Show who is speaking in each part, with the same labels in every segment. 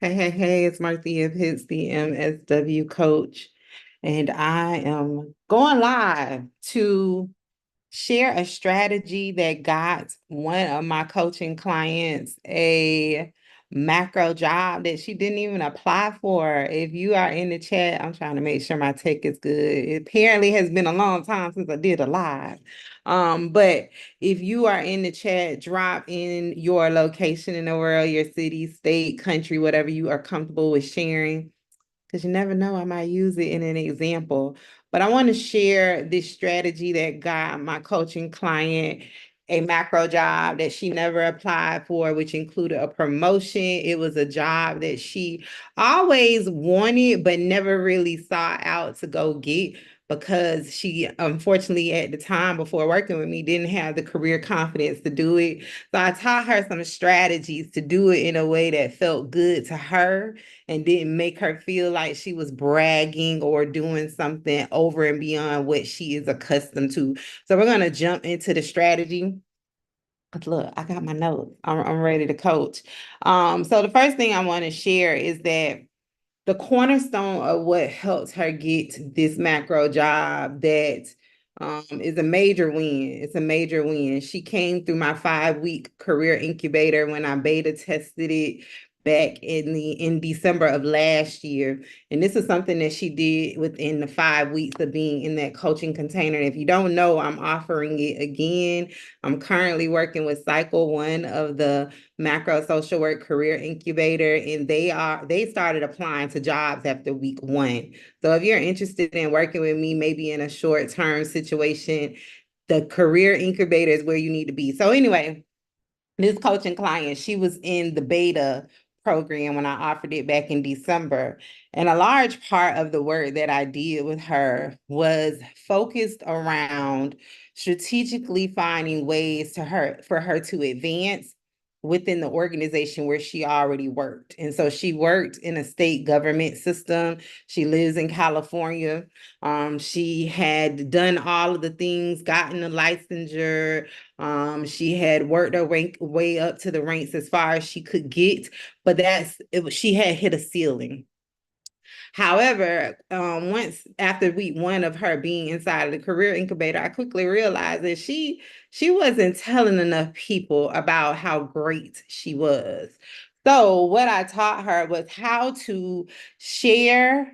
Speaker 1: Hey, it's Marcia Pitts, the MSW coach, and I am going live to share a strategy that got one of my coaching clients a macro job that she didn't even apply for. If you are in the chat, I'm trying to make sure my tech is good. It apparently has been a long time since I did a live. But if you are in the chat, drop in your location in the world, your city, state, country, whatever you are comfortable with sharing, because you never know, I might use it in an example. But I want to share this strategy that got my coaching client a macro job that she never applied for, which included a promotion. It was a job that she always wanted, but never really sought out to go get because she, unfortunately, at the time before working with me, didn't have the career confidence to do it. So I taught her some strategies to do it in a way that felt good to her and didn't make her feel like she was bragging or doing something over and beyond what she is accustomed to. So we're going to jump into the strategy. Look, I got my notes. I'm ready to coach. So the first thing I want to share is that the cornerstone of what helped her get this macro job that is a major win. It's a major win. She came through my 5-week career incubator when I beta tested it back in December of last year. And this is something that she did within the 5 weeks of being in that coaching container. And if you don't know, I'm offering it again. I'm currently working with Cycle One of the Macro Social Work Career Incubator, and they started applying to jobs after week 1. So if you're interested in working with me, maybe in a short-term situation, the career incubator is where you need to be. So anyway, this coaching client, she was in the beta program when I offered it back in December. And a large part of the work that I did with her was focused around strategically finding ways for her to advance within the organization where she already worked. And so she worked in a state government system. She lives in California. She had done all of the things, gotten a licensure. She had worked her way up to the ranks as far as she could get, but she had hit a ceiling. However, once after week 1 of her being inside of the career incubator, I quickly realized that she wasn't telling enough people about how great she was. So what I taught her was how to share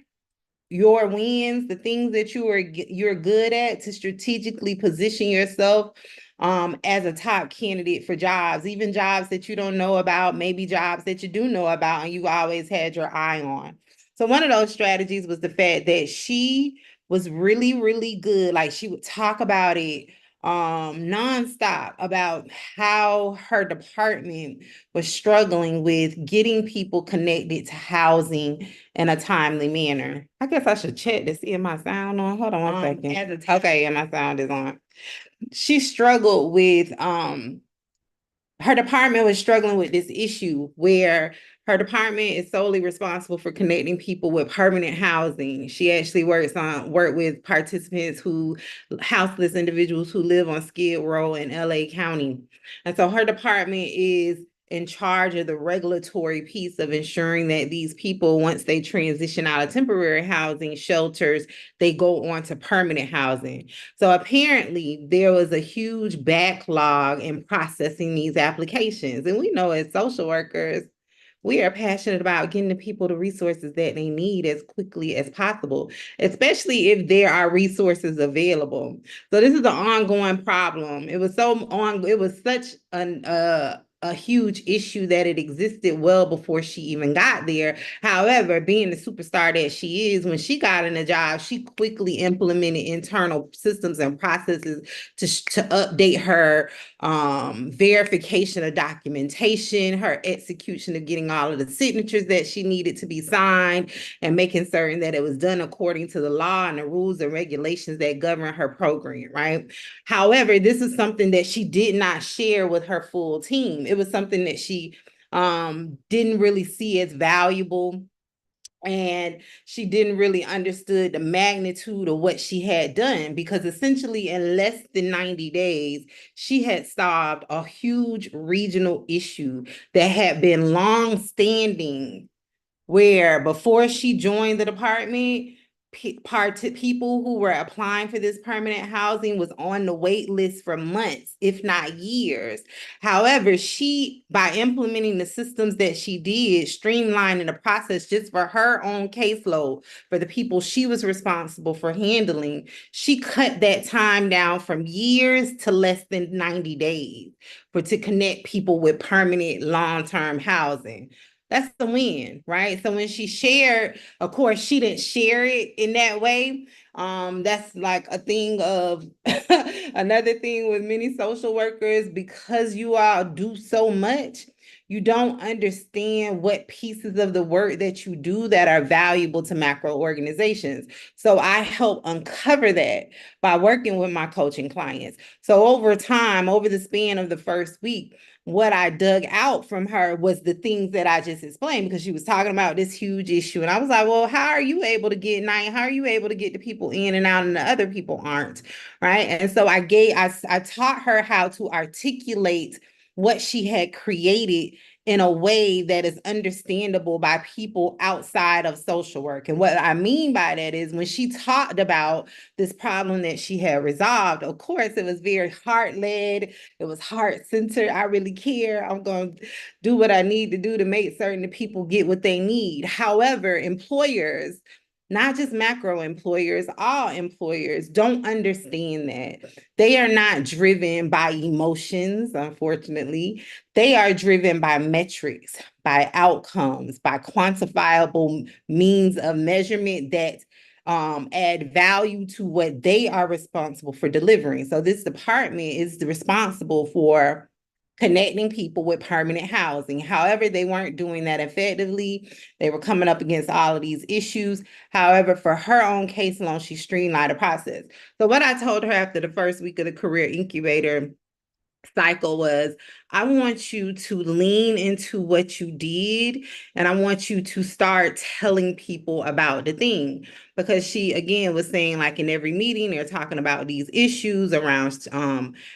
Speaker 1: your wins, the things that you're good at, to strategically position yourself as a top candidate for jobs, even jobs that you don't know about, maybe jobs that you do know about and you always had your eye on. So one of those strategies was the fact that she was really, really good. Like, she would talk about it nonstop about how her department was struggling with getting people connected to housing in a timely manner. I guess I should check to see if my sound on. Hold on one second. Okay, and my sound is on. She struggled with her department was struggling with this issue where her department is solely responsible for connecting people with permanent housing. She actually work with participants houseless individuals who live on Skid Row in LA County. And so her department is in charge of the regulatory piece of ensuring that these people, once they transition out of temporary housing shelters, they go on to permanent housing. So apparently there was a huge backlog in processing these applications. And we know as social workers, we are passionate about getting the people the resources that they need as quickly as possible, especially if there are resources available. So this is an ongoing problem. It was such a huge issue that it existed well before she even got there. However, being the superstar that she is, when she got in the job, she quickly implemented internal systems and processes to update her verification of documentation, her execution of getting all of the signatures that she needed to be signed, and making certain that it was done according to the law and the rules and regulations that govern her program, right? However, this is something that she did not share with her full team. It was something that she didn't really see as valuable, and she didn't really understood the magnitude of what she had done, because essentially in less than 90 days she had solved a huge regional issue that had been long standing where before she joined the department, people who were applying for this permanent housing was on the wait list for months, if not years. However, she, by implementing the systems that she did, streamlining the process just for her own caseload, for the people she was responsible for handling, she cut that time down from years to less than 90 days to connect people with permanent long-term housing. That's the win, right? So when she shared, of course, she didn't share it in that way. That's like a thing of another thing with many social workers, because you all do so much, you don't understand what pieces of the work that you do that are valuable to macro organizations. So I help uncover that by working with my coaching clients. So over time, over the span of the first week, what I dug out from her was the things that I just explained, because she was talking about this huge issue. And I was like, well, how are you able to get nine? How are you able to get the people in and out and the other people aren't? Right. And so I taught her how to articulate what she had created in a way that is understandable by people outside of social work. And what I mean by that is, when she talked about this problem that she had resolved, of course, it was very heart-led, it was heart-centered. I really care. I'm going to do what I need to do to make certain that people get what they need. However, employers, not just macro employers, all employers don't understand that. They are not driven by emotions, unfortunately. They are driven by metrics, by outcomes, by quantifiable means of measurement that add value to what they are responsible for delivering. So this department is responsible for connecting people with permanent housing. However, they weren't doing that effectively. They were coming up against all of these issues. However, for her own case alone, she streamlined the process. So what I told her after the first week of the career incubator cycle was, I want you to lean into what you did, and I want you to start telling people about the thing. Because she, again, was saying, like, in every meeting, they're talking about these issues around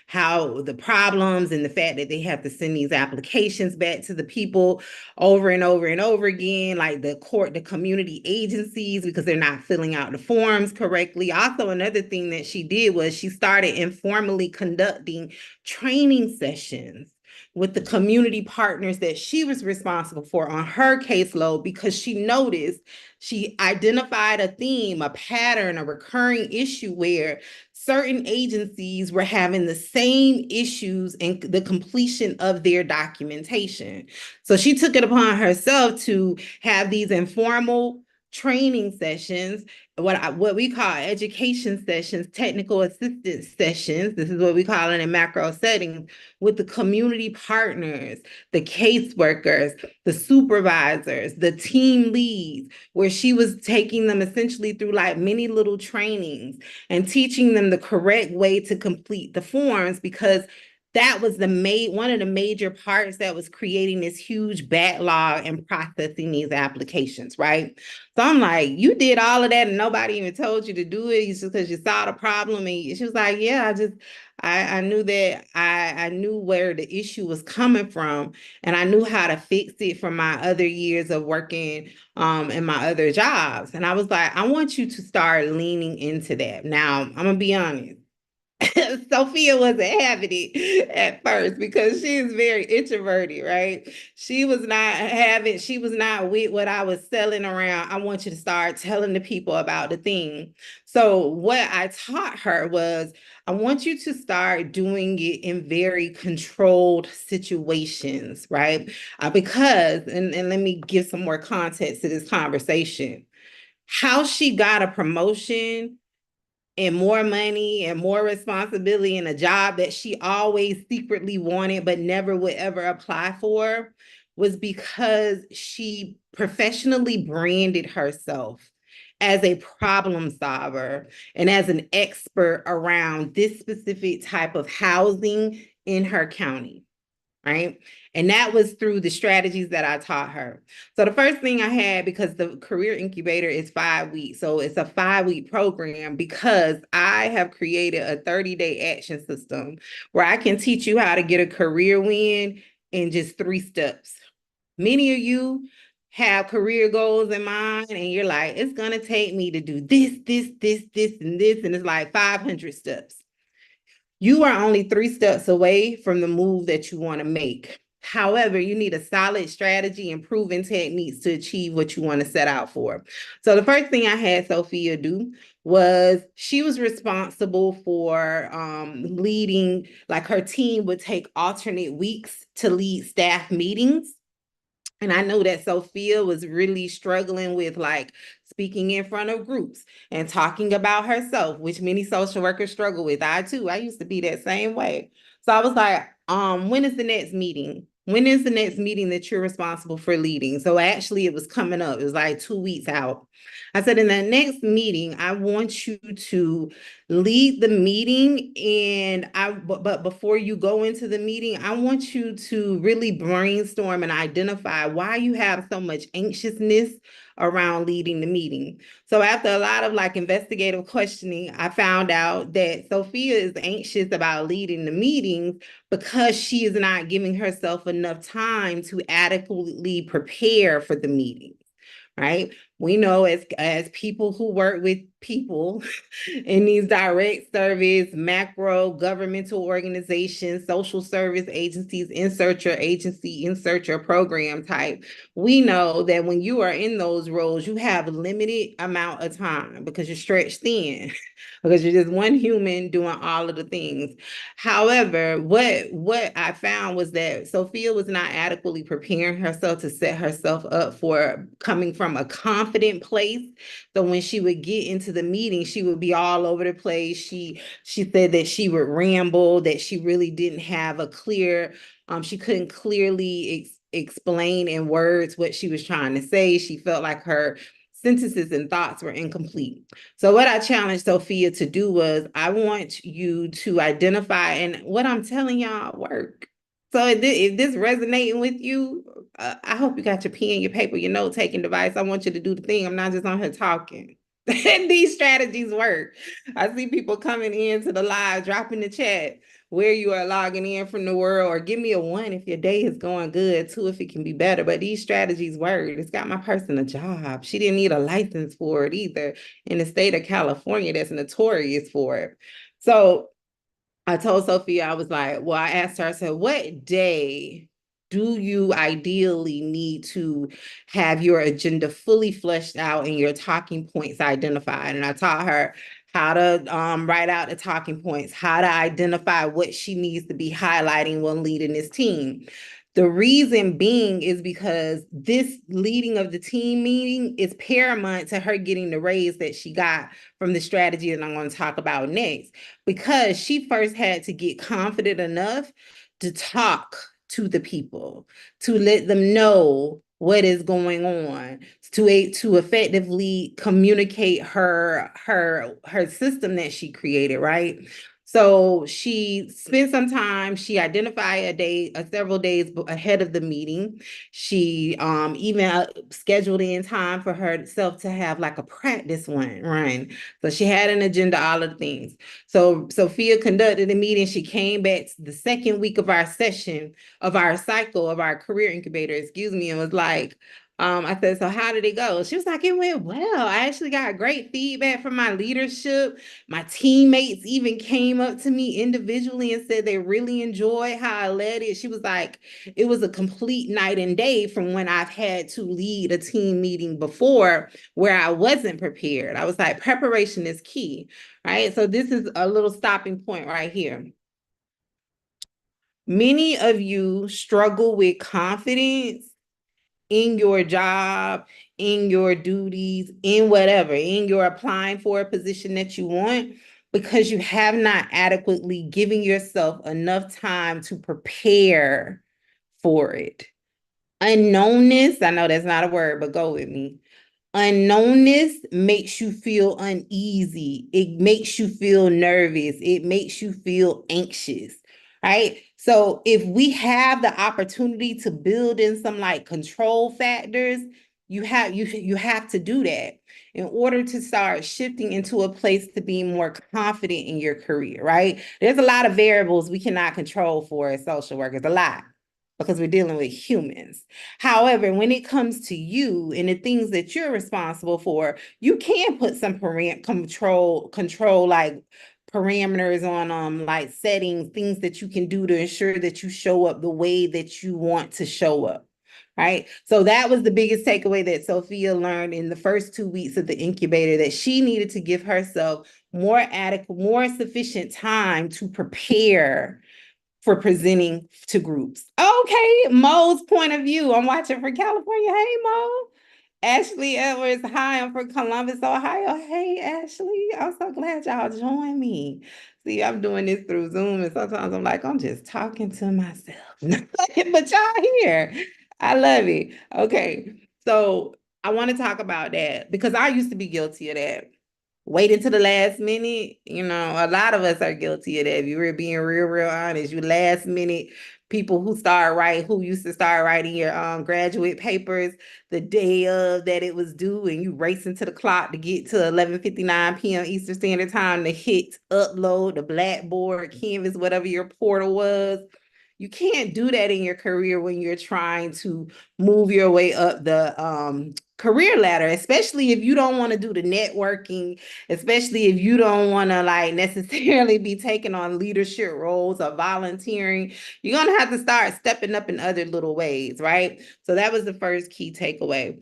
Speaker 1: how the problems and the fact that they have to send these applications back to the people over and over and over again, like the community agencies, because they're not filling out the forms correctly. Also, another thing that she did was she started informally conducting training sessions with the community partners that she was responsible for on her caseload, because she noticed, she identified a theme, a pattern, a recurring issue where certain agencies were having the same issues in the completion of their documentation. So she took it upon herself to have these informal training sessions, what we call education sessions, technical assistance sessions. This is what we call it in macro settings, with the community partners, the caseworkers, the supervisors, the team leads, where she was taking them essentially through like many little trainings and teaching them the correct way to complete the forms, because that was one of the major parts that was creating this huge backlog and processing these applications, right? So I'm like, you did all of that and nobody even told you to do it just because you saw the problem. And she was like, yeah, I knew that I knew where the issue was coming from, and I knew how to fix it from my other years of working in my other jobs. And I was like, I want you to start leaning into that. Now, I'm gonna be honest. Sophia wasn't having it at first because she is very introverted, right? She was not with what I was selling around. I want you to start telling the people about the thing. So what I taught her was, I want you to start doing it in very controlled situations, right? Because, and let me give some more context to this conversation. How she got a promotion and more money and more responsibility in a job that she always secretly wanted but never would ever apply for, was because she professionally branded herself as a problem solver and as an expert around this specific type of housing in her county. Right. And that was through the strategies that I taught her. So the first thing I had, because the career incubator is 5 weeks, so it's a 5-week program, because I have created a 30-day action system where I can teach you how to get a career win in just 3 steps. Many of you have career goals in mind and you're like, it's going to take me to do this, and this, and it's like 500 steps. You are only 3 steps away from the move that you want to make. However, you need a solid strategy and proven techniques to achieve what you want to set out for. So the first thing I had Sophia do was she was responsible for leading, like her team would take alternate weeks to lead staff meetings. And I know that Sophia was really struggling with like speaking in front of groups and talking about herself, which many social workers struggle with. I too, I used to be that same way. So I was like, when is the next meeting? When is the next meeting that you're responsible for leading? So actually it was coming up. It was like 2 weeks out. I said, in that next meeting, I want you to lead the meeting. But before you go into the meeting, I want you to really brainstorm and identify why you have so much anxiousness around leading the meeting. So after a lot of like investigative questioning, I found out that Sophia is anxious about leading the meetings because she is not giving herself enough time to adequately prepare for the meeting. Right? We know as people who work with people in these direct service, macro governmental organizations, social service agencies, insert your agency, insert your program type. We know that when you are in those roles, you have a limited amount of time because you're stretched thin, because you're just one human doing all of the things. However, what I found was that Sophia was not adequately preparing herself to set herself up for coming from a confident place. So when she would get into the meeting, she would be all over the place. She said that she would ramble, that she really didn't have a clear, she couldn't clearly explain in words what she was trying to say. She felt like her sentences and thoughts were incomplete. So what I challenged Sophia to do was, I want you to identify, and what I'm telling y'all work. So if this resonating with you, I hope you got your pen, your paper, your note-taking device. I want you to do the thing. I'm not just on here talking. And these strategies work. I see people coming into the live, dropping the chat where you are logging in from the world, or give me a 1 if your day is going good, 2 if it can be better. But these strategies work. It's got my person a job. She didn't need a license for it either in the state of California that's notorious for it. So I told Sophia, I was like, well, I asked her, I said, what day do you ideally need to have your agenda fully fleshed out and your talking points identified? And I taught her how to write out the talking points, how to identify what she needs to be highlighting when leading this team. The reason being is because this leading of the team meeting is paramount to her getting the raise that she got from the strategy that I'm going to talk about next, because she first had to get confident enough to talk to the people, to let them know what is going on, to effectively communicate her system that she created, right? So she spent some time, she identified several days ahead of the meeting. She even scheduled in time for herself to have like a practice one run. So she had an agenda, all of the things. So Sophia conducted the meeting. She came back the second week of our session, of our cycle, of our career incubator, excuse me, and was like, I said, so how did it go? She was like, it went well. I actually got great feedback from my leadership. My teammates even came up to me individually and said they really enjoyed how I led it. She was like, it was a complete night and day from when I've had to lead a team meeting before where I wasn't prepared. I was like, preparation is key, right? So this is a little stopping point right here. Many of you struggle with confidence in your job, in your duties, in whatever, in your applying for a position that you want, because you have not adequately given yourself enough time to prepare for it. Unknownness, I know that's not a word, but go with me. Unknownness makes you feel uneasy. It makes you feel nervous. It makes you feel anxious, right? So if we have the opportunity to build in some like control factors, you have to do that in order to start shifting into a place to be more confident in your career, right? There's a lot of variables we cannot control for as social workers, a lot. because we're dealing with humans. However, when it comes to you and the things that you're responsible for, you can put some control like parameters on like settings, things that you can do to ensure that you show up the way that you want to show up. Right. So that was the biggest takeaway that Sophia learned in the first 2 weeks of the incubator, that she needed to give herself more adequate, more sufficient time to prepare for presenting to groups. Okay, Mo's point of view. I'm watching for California. Hey, Mo. Ashley Edwards. Hi, I'm from Columbus, Ohio. Hey, Ashley. I'm so glad y'all joined me. See, I'm doing this through Zoom, and sometimes I'm like, I'm just talking to myself. But y'all here. I love it. Okay. So I want to talk about that because I used to be guilty of that. Wait until the last minute. You know, a lot of us are guilty of that. If you were being real honest, you last minute people who used to start writing your graduate papers the day of that it was due, and you racing to the clock to get to 11:59 p.m. Eastern Standard Time to hit upload the Blackboard, Canvas, whatever your portal was. You can't do that in your career when you're trying to move your way up the career ladder, especially if you don't want to do the networking, especially if you don't want to like necessarily be taking on leadership roles or volunteering. You're going to have to start stepping up in other little ways, right? So that was the first key takeaway.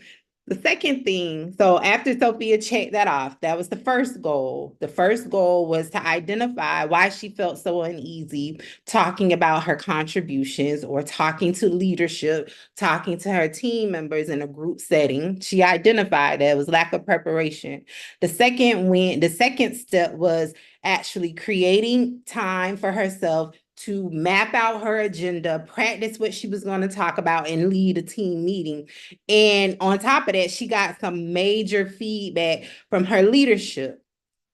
Speaker 1: The second thing, so after Sophia checked that off, that was the first goal. The first goal was to identify why she felt so uneasy talking about her contributions or talking to leadership, talking to her team members in a group setting. She identified that it was lack of preparation. The second step was actually creating time for herself to map out her agenda, practice what she was going to talk about, and lead a team meeting. And on top of that, she got some major feedback from her leadership,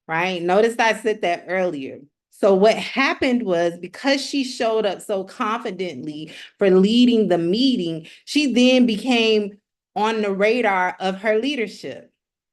Speaker 1: right? Notice I said that earlier. So what happened was, because she showed up so confidently for leading the meeting, she then became on the radar of her leadership.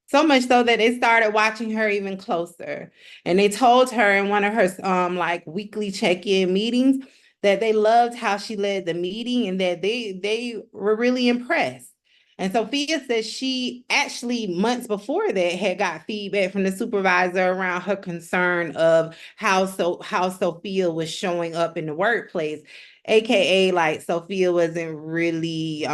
Speaker 1: So much so that they started watching her even closer. And they told her in one of her like weekly check-in meetings that they loved how she led the meeting and that they were really impressed. And Sophia says she actually months before that had got feedback from the supervisor around her concern of how Sophia was showing up in the workplace, aka like Sophia wasn't really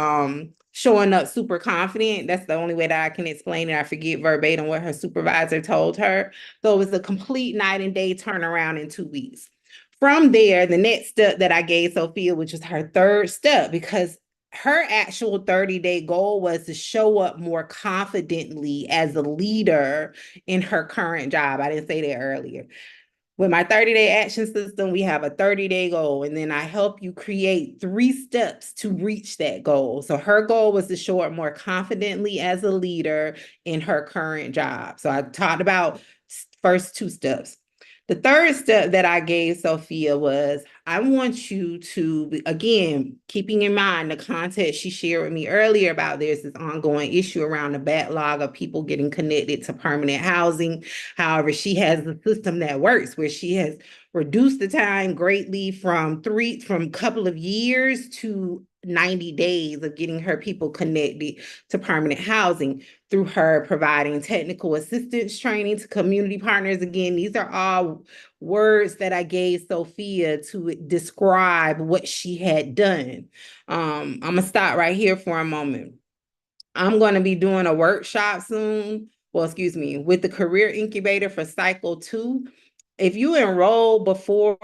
Speaker 1: showing up super confident. That's the only way that I can explain it. I forget verbatim what her supervisor told her. So it was a complete night and day turnaround in 2 weeks. From there, the next step that I gave Sophia, which was her third step, because her actual 30-day goal was to show up more confidently as a leader in her current job. I didn't say that earlier. With my 30-day action system, we have a 30-day goal, and then I help you create 3 steps to reach that goal. So her goal was to show up more confidently as a leader in her current job. So I talked about first 2 steps. The third step that I gave Sophia was, I want you to, again, keeping in mind the context she shared with me earlier about this ongoing issue around the backlog of people getting connected to permanent housing. However, she has a system that works where she has reduced the time greatly from a couple of years to 90 days of getting her people connected to permanent housing through her providing technical assistance training to community partners. Again, these are all words that I gave Sophia to describe what she had done. I'm gonna stop right here for a moment. I'm going to be doing a workshop soon. Well, excuse me, with the Career Incubator for Cycle 2. If you enroll before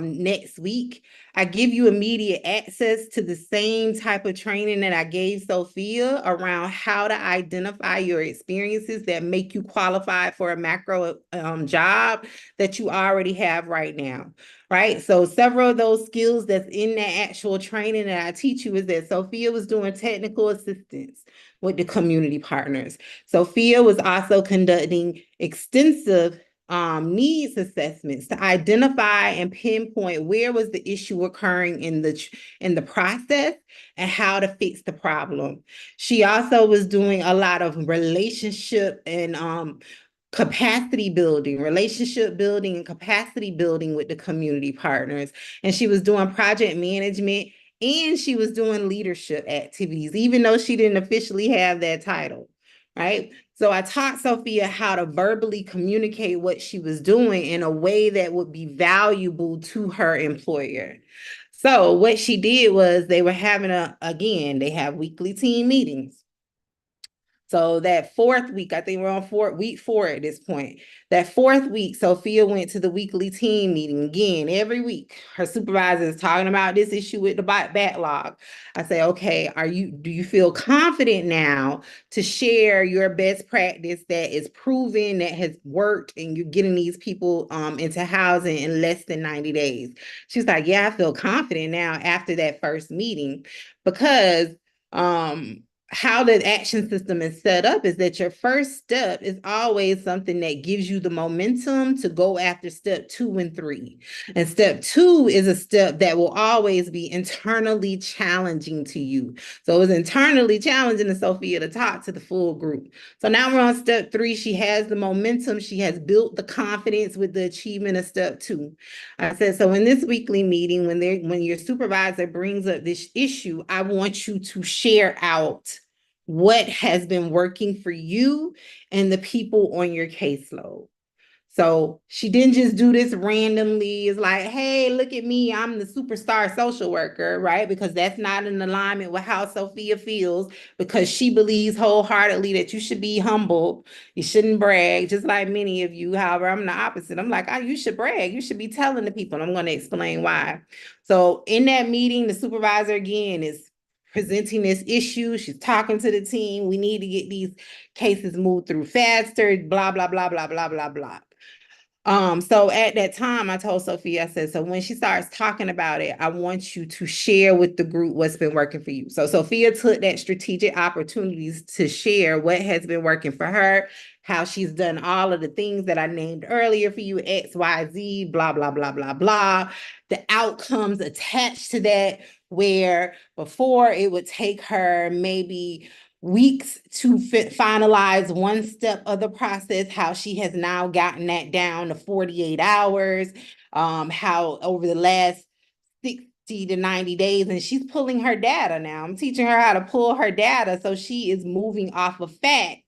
Speaker 1: next week, I give you immediate access to the same type of training that I gave Sophia around how to identify your experiences that make you qualified for a macro job that you already have right now, right? So several of those skills that's in that actual training that I teach you is that Sophia was doing technical assistance with the community partners. Sophia was also conducting extensive needs assessments to identify and pinpoint where was the issue occurring in the process and how to fix the problem. She also was doing a lot of relationship and relationship building and capacity building with the community partners. And she was doing project management and she was doing leadership activities, even though she didn't officially have that title, right? So I taught Sophia how to verbally communicate what she was doing in a way that would be valuable to her employer. So what she did was they were having they have weekly team meetings. So that fourth week, I think we're on week 4 at this point. That fourth week, Sophia went to the weekly team meeting again every week. Her supervisor is talking about this issue with the backlog. I say, okay, do you feel confident now to share your best practice that is proven, that has worked, and you're getting these people into housing in less than 90 days? She's like, yeah, I feel confident now after that first meeting, because how the action system is set up is that your first step is always something that gives you the momentum to go after step 2 and 3. And step 2 is a step that will always be internally challenging to you. So it's internally challenging to Sophia to talk to the full group. So now we're on step 3. She has the momentum. She has built the confidence with the achievement of step 2. I said, so in this weekly meeting, when your supervisor brings up this issue, I want you to share out what has been working for you and the people on your caseload. So she didn't just do this randomly. It's like, hey, look at me. I'm the superstar social worker, right? Because that's not in alignment with how Sophia feels, because she believes wholeheartedly that you should be humble. You shouldn't brag, just like many of you. However, I'm the opposite. I'm like, oh, you should brag. You should be telling the people. And I'm going to explain why. So in that meeting, the supervisor again is presenting this issue. She's talking to the team. We need to get these cases moved through faster, blah, blah, blah, blah, blah, blah, blah. So at that time, I told Sophia, I said, so when she starts talking about it, I want you to share with the group what's been working for you. So Sophia took that strategic opportunities to share what has been working for her, how she's done all of the things that I named earlier for you, X, Y, Z, blah, blah, blah, blah, blah. The outcomes attached to that, where before it would take her maybe weeks to finalize one step of the process, how she has now gotten that down to 48 hours, how over the last 60 to 90 days, and she's pulling her data now. I'm teaching her how to pull her data, so she is moving off of fact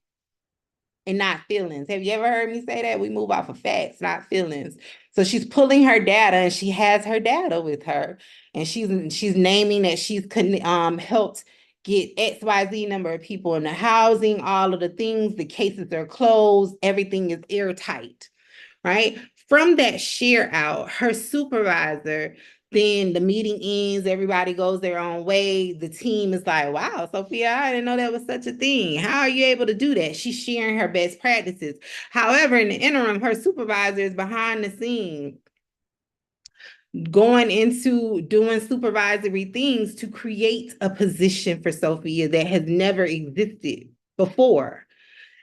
Speaker 1: and not feelings. Have you ever heard me say that? We move off of facts, not feelings. So she's pulling her data, and she has her data with her, and she's naming that she's helped get XYZ number of people in the housing, all of the things, the cases are closed, everything is airtight, right? From that share out, her supervisor, then the meeting ends, everybody goes their own way. The team is like, wow, Sophia, I didn't know that was such a thing. How are you able to do that? She's sharing her best practices. However, in the interim, her supervisor is behind the scenes going into doing supervisory things to create a position for Sophia that has never existed before.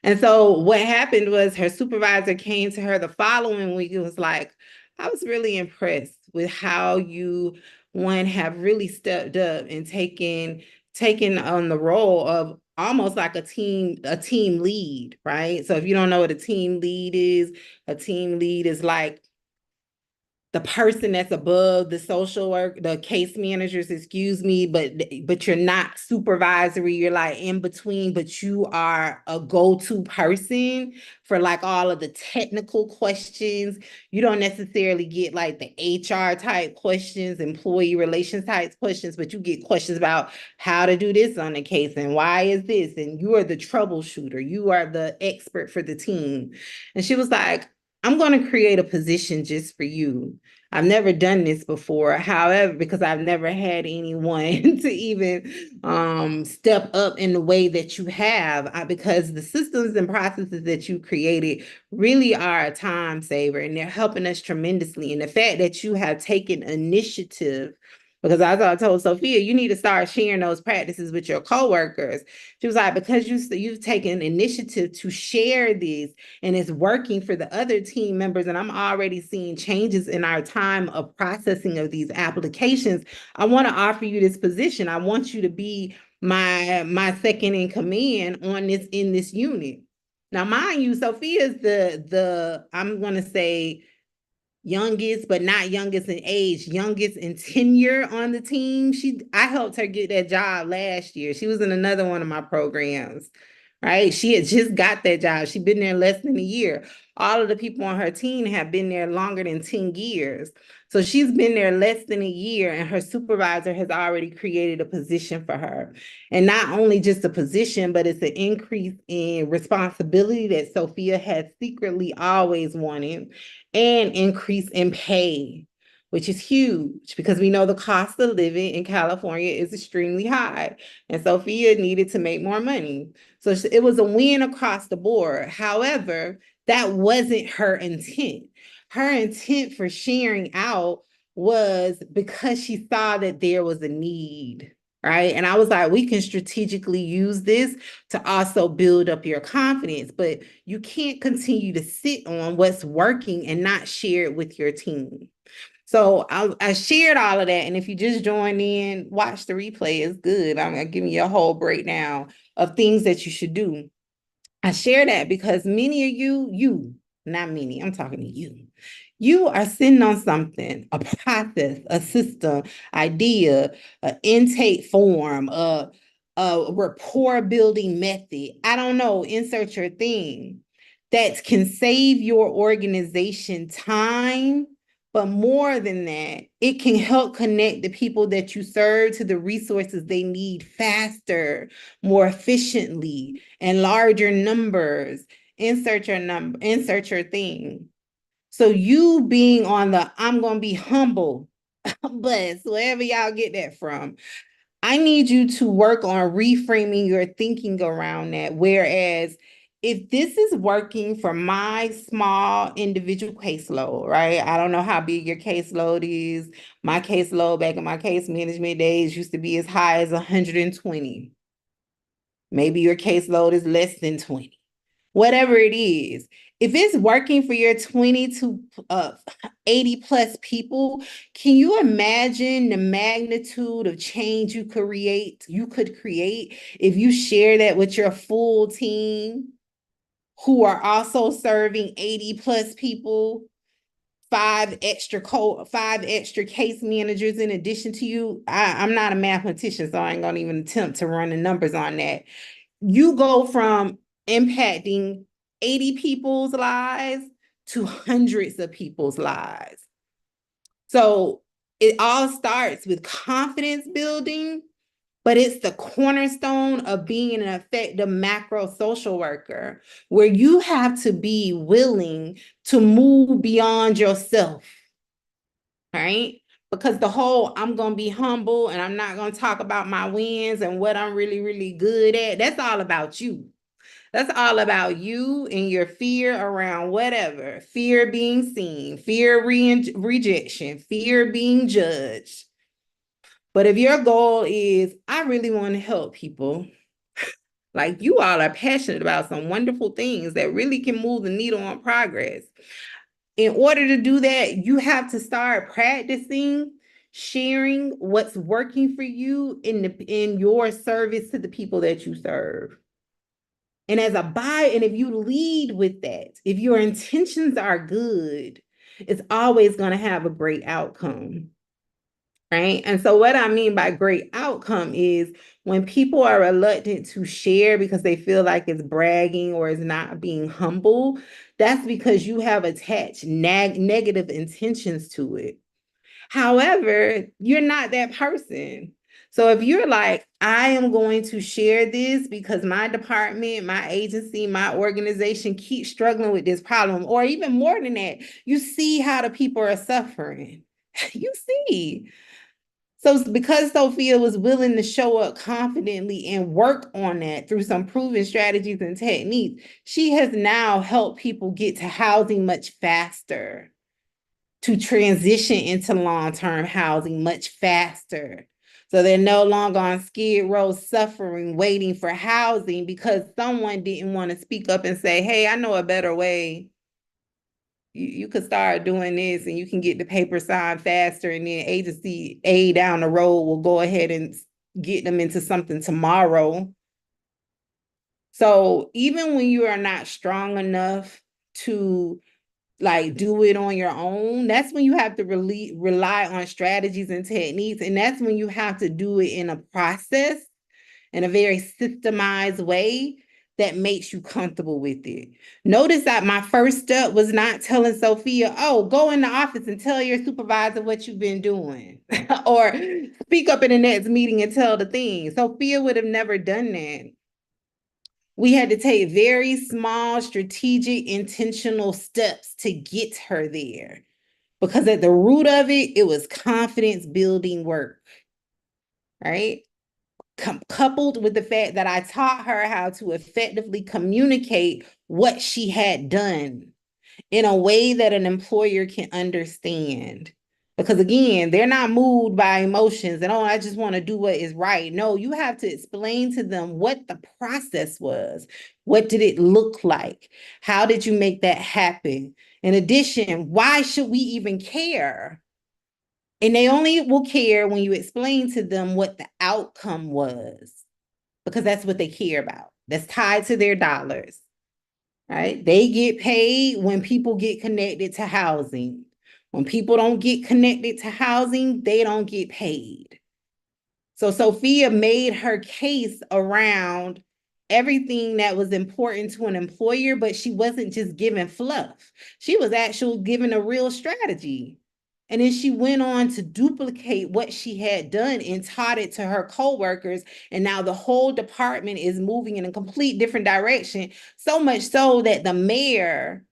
Speaker 1: And so what happened was her supervisor came to her the following week and was like, I was really impressed with how you, one, have really stepped up and taken on the role of almost like a team lead, right? So if you don't know what a team lead is like the person that's above the social work, the case managers, excuse me, but you're not supervisory, you're like in between, but you are a go-to person for like all of the technical questions. You don't necessarily get like the HR type questions, employee relations type questions, but you get questions about how to do this on the case and why is this, and you are the troubleshooter, you are the expert for the team. And she was like, I'm going to create a position just for you. I've never done this before. However, because I've never had anyone to even step up in the way that you have, because the systems and processes that you created really are a time saver, and they're helping us tremendously. And the fact that you have taken initiative, because I told Sophia, you need to start sharing those practices with your coworkers. She was like, because you've taken initiative to share these, and it's working for the other team members, and I'm already seeing changes in our time of processing of these applications. I want to offer you this position. I want you to be my second in command on this in this unit. Now, mind you, Sophia is the I'm going to say youngest, but not youngest in age, youngest in tenure on the team. I helped her get that job last year. She was in another one of my programs, right? She had just got that job. She'd been there less than a year. All of the people on her team have been there longer than 10 years. So she's been there less than a year, and her supervisor has already created a position for her. And not only just a position, but it's an increase in responsibility that Sophia has secretly always wanted, and increase in pay, which is huge because we know the cost of living in California is extremely high. And Sophia needed to make more money. So it was a win across the board. However, that wasn't her intent. Her intent for sharing out was because she saw that there was a need, right? And I was like, we can strategically use this to also build up your confidence, but you can't continue to sit on what's working and not share it with your team. So I shared all of that. And if you just joined in, watch the replay. It's good. I'm going to give you a whole breakdown of things that you should do. I share that because many of you, not many, I'm talking to you are sitting on something, a process, a system, idea, an intake form, a rapport building method. I don't know, insert your thing that can save your organization time. But more than that, it can help connect the people that you serve to the resources they need faster, more efficiently, and larger numbers. Insert your number, insert your thing. So you being on the I'm going to be humble, but wherever y'all get that from, I need you to work on reframing your thinking around that. Whereas if this is working for my small individual caseload, right? I don't know how big your caseload is. My caseload back in my case management days used to be as high as 120. Maybe your caseload is less than 20. Whatever it is, if it's working for your 20 to 80 plus people, can you imagine the magnitude of change you could create if you share that with your full team who are also serving 80 plus people, five extra case managers in addition to you? I'm not a mathematician, so I ain't gonna even attempt to run the numbers on that. You go from impacting 80 people's lives to hundreds of people's lives. So it all starts with confidence building, but it's the cornerstone of being an effective macro social worker, where you have to be willing to move beyond yourself, right? Because the whole I'm going to be humble and I'm not going to talk about my wins and what I'm really, really good at, that's all about you. That's all about you and your fear around whatever. Fear being seen, fear rejection, fear being judged. But if your goal is, I really want to help people, like you all are passionate about some wonderful things that really can move the needle on progress. In order to do that, you have to start practicing sharing what's working for you in your service to the people that you serve. And and if you lead with that, if your intentions are good, it's always going to have a great outcome. Right. And so what I mean by great outcome is when people are reluctant to share because they feel like it's bragging or it's not being humble, that's because you have attached negative intentions to it. However, you're not that person. So if you're like, I am going to share this because my department, my agency, my organization keeps struggling with this problem, or even more than that, you see how the people are suffering. You see. So because Sophia was willing to show up confidently and work on that through some proven strategies and techniques, she has now helped people get to housing much faster, to transition into long-term housing much faster. So they're no longer on skid row suffering, waiting for housing because someone didn't want to speak up and say, hey, I know a better way. You could start doing this and you can get the paper signed faster, and then agency A down the road will go ahead and get them into something tomorrow. So even when you are not strong enough to like do it on your own, that's when you have to really rely on strategies and techniques. And that's when you have to do it in a process, in a very systemized way that makes you comfortable with it. Notice that my first step was not telling Sophia, oh, go in the office and tell your supervisor what you've been doing, or speak up in the next meeting and tell the thing. Sophia would have never done that. We had to take very small, strategic, intentional steps to get her there. Because at the root of it, it was confidence building work, right? Coupled with the fact that I taught her how to effectively communicate what she had done in a way that an employer can understand. Because again, they're not moved by emotions and, oh, I just want to do what is right. No, you have to explain to them what the process was. What did it look like? How did you make that happen? In addition, why should we even care? And they only will care when you explain to them what the outcome was, because that's what they care about. That's tied to their dollars, right? They get paid when people get connected to housing. When people don't get connected to housing, they don't get paid. So Sophia made her case around everything that was important to an employer, but she wasn't just giving fluff. She was actually giving a real strategy. And then she went on to duplicate what she had done and taught it to her coworkers. And now the whole department is moving in a complete different direction. So much so that the mayor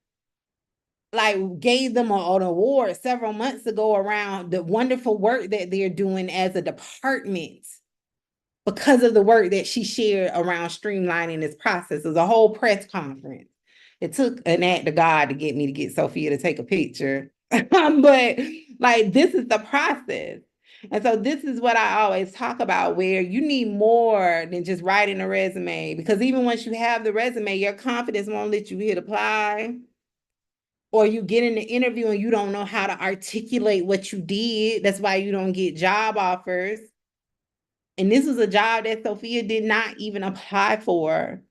Speaker 1: like gave them an award several months ago around the wonderful work that they're doing as a department because of the work that she shared around streamlining this process. It was a whole press conference. It took an act of God to get me to get Sophia to take a picture. But like, this is the process. And so this is what I always talk about, where you need more than just writing a resume, because even once you have the resume, your confidence won't let you hit apply. Or you get in the interview and you don't know how to articulate what you did. That's why you don't get job offers. And this was a job that Sophia did not even apply for.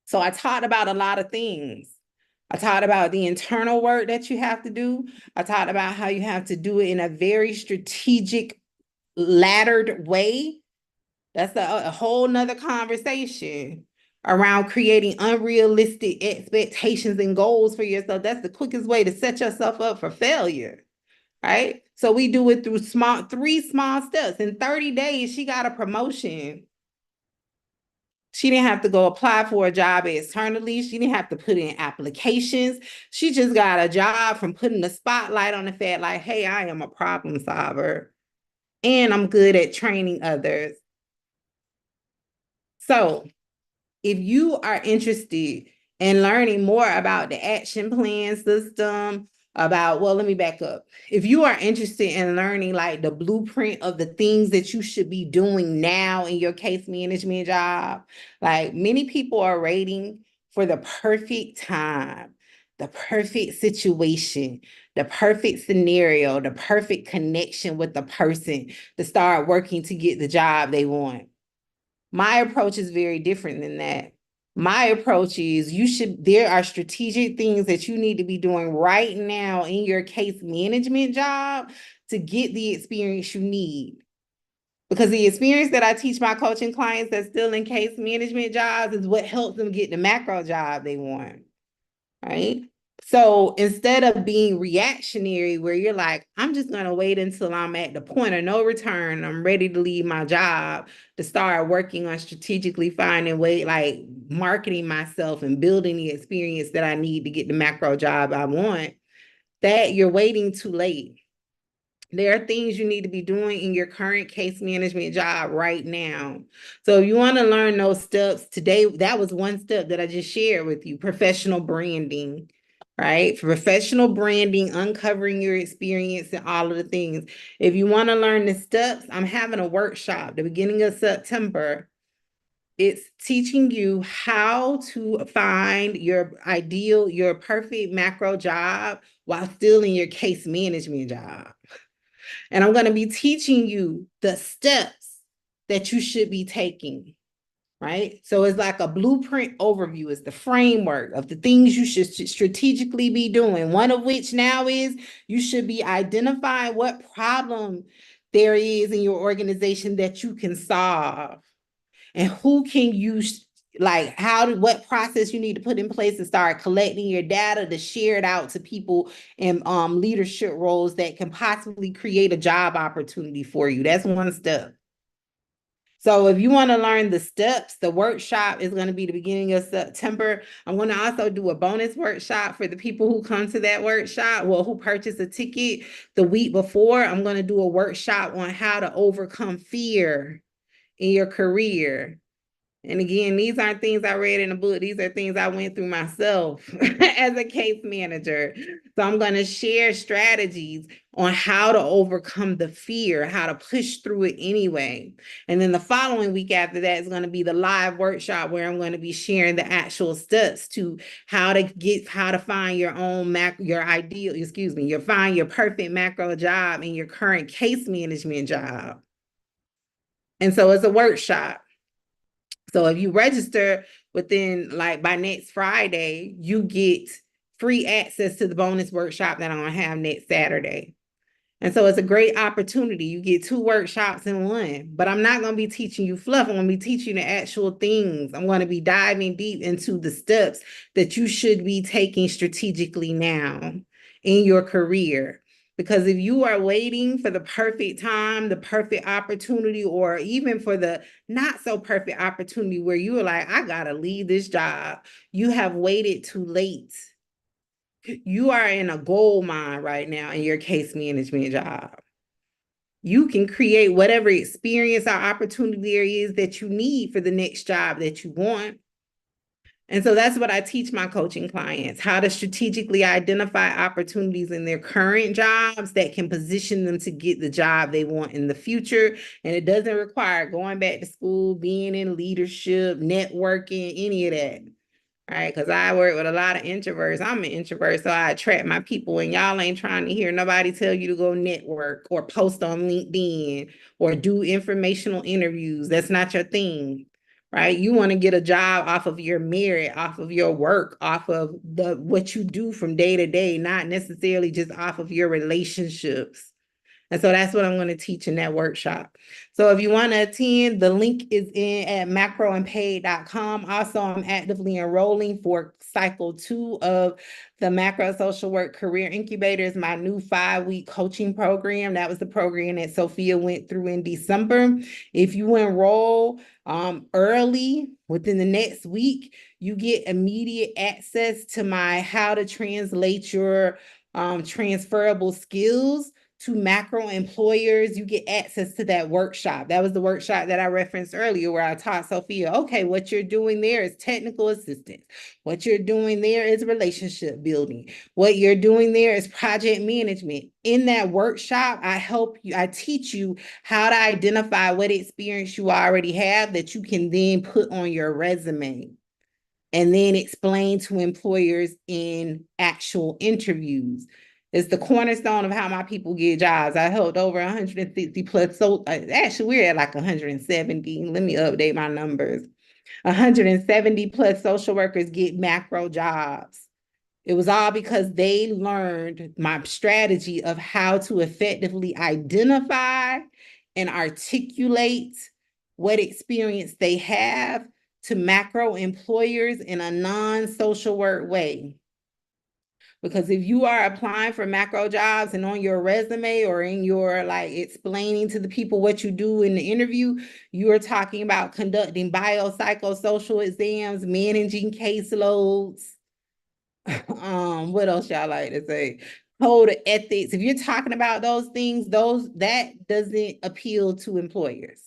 Speaker 1: So I taught about a lot of things. I taught about the internal work that you have to do. I taught about how you have to do it in a very strategic, laddered way. That's a whole nother conversation around creating unrealistic expectations and goals for yourself. That's the quickest way to set yourself up for failure, right? So we do it through three small steps. In 30 days, she got a promotion. She didn't have to go apply for a job externally. She didn't have to put in applications. She just got a job from putting the spotlight on the fact, like, hey, I am a problem solver and I'm good at training others. So if you are interested in learning more about the action plan system, about, well, let me back up. If you are interested in learning like the blueprint of the things that you should be doing now in your case management job, like many people are waiting for the perfect time, the perfect situation, the perfect scenario, the perfect connection with the person to start working to get the job they want. My approach is very different than that. My approach is there are strategic things that you need to be doing right now in your case management job to get the experience you need. Because the experience that I teach my coaching clients that's still in case management jobs is what helps them get the macro job they want, right? So instead of being reactionary, where you're like, I'm just going to wait until I'm at the point of no return, I'm ready to leave my job to start working on strategically finding way, like marketing myself and building the experience that I need to get the macro job I want, that you're waiting too late. There are things you need to be doing in your current case management job right now. So if you want to learn those steps today, that was one step that I just shared with you, professional branding, right? Professional branding, uncovering your experience and all of the things. If you want to learn the steps, I'm having a workshop the beginning of September. It's teaching you how to find your ideal, your perfect macro job while still in your case management job. And I'm going to be teaching you the steps that you should be taking, right? So it's like a blueprint overview. It's the framework of the things you should strategically be doing. One of which now is you should be identifying what problem there is in your organization that you can solve, and who can you like what process you need to put in place to start collecting your data to share it out to people in leadership roles that can possibly create a job opportunity for you. That's one step. So if you want to learn the steps, the workshop is going to be the beginning of September. I'm going to also do a bonus workshop for the people who come to that workshop, well, who purchase a ticket the week before. I'm going to do a workshop on how to overcome fear in your career. And again, these aren't things I read in a book. These are things I went through myself as a case manager. So I'm going to share strategies on how to overcome the fear, how to push through it anyway. And then the following week after that is going to be the live workshop where I'm going to be sharing the actual steps to how to find your own find your perfect macro job in your current case management job. And so it's a workshop. So if you register within by next Friday, you get free access to the bonus workshop that I'm going to have next Saturday. And so it's a great opportunity. You get 2 workshops in one, but I'm not going to be teaching you fluff. I'm going to be teaching you the actual things. I'm going to be diving deep into the steps that you should be taking strategically now in your career. Because if you are waiting for the perfect time, the perfect opportunity, or even for the not so perfect opportunity where you are like, I got to leave this job, you have waited too late. You are in a gold mine right now in your case management job. You can create whatever experience or opportunity there is that you need for the next job that you want. And so that's what I teach my coaching clients, how to strategically identify opportunities in their current jobs that can position them to get the job they want in the future. And it doesn't require going back to school, being in leadership, networking, any of that. Right? Because I work with a lot of introverts. I'm an introvert, so I attract my people, and y'all ain't trying to hear nobody tell you to go network or post on LinkedIn or do informational interviews. That's not your thing, right? You want to get a job off of your merit, off of your work, off of what you do from day to day, not necessarily just off of your relationships. And so that's what I'm going to teach in that workshop. So if you want to attend, the link is in at macroandpaid.com. Also, I'm actively enrolling for cycle 2 of the Macro Social Work Career Incubator. Is my new 5-week coaching program. That was the program that Sophia went through in December. If you enroll early within the next week, you get immediate access to my how to translate your transferable skills to macro employers. You get access to that workshop. That was the workshop that I referenced earlier where I taught Sophia, okay, what you're doing there is technical assistance. What you're doing there is relationship building. What you're doing there is project management. In that workshop, I teach you how to identify what experience you already have that you can then put on your resume and then explain to employers in actual interviews. It's the cornerstone of how my people get jobs. I helped over 160 plus. So actually, we're at like 170. Let me update my numbers. 170 plus social workers get macro jobs. It was all because they learned my strategy of how to effectively identify and articulate what experience they have to macro employers in a non-social work way. Because if you are applying for macro jobs and on your resume or in your explaining to the people what you do in the interview, you are talking about conducting biopsychosocial exams, managing caseloads. What else y'all like to say? Code of ethics. If you're talking about those things, that doesn't appeal to employers.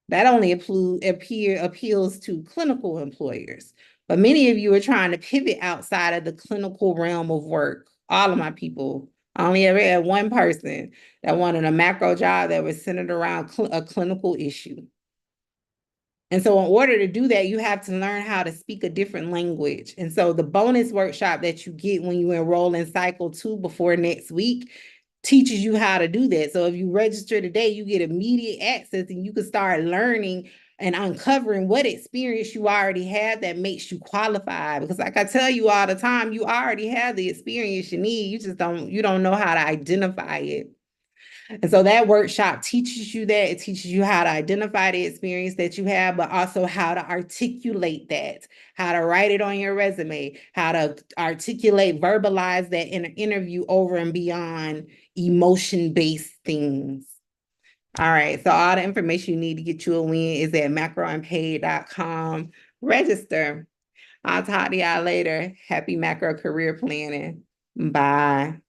Speaker 1: That only appeals to clinical employers. But many of you are trying to pivot outside of the clinical realm of work. All of my people, I only ever had one person that wanted a macro job that was centered around a clinical issue. And so in order to do that, you have to learn how to speak a different language. And so the bonus workshop that you get when you enroll in cycle 2 before next week teaches you how to do that. So if you register today, you get immediate access and you can start learning and uncovering what experience you already have that makes you qualified. Because like I tell you all the time, you already have the experience you need. You don't know how to identify it. And so that workshop teaches you that. It teaches you how to identify the experience that you have, but also how to articulate that, how to write it on your resume, how to articulate, verbalize that in an interview over and beyond emotion-based things. All right, so all the information you need to get you a win is at macrounpaid.com. Register. I'll talk to y'all later. Happy macro career planning. Bye.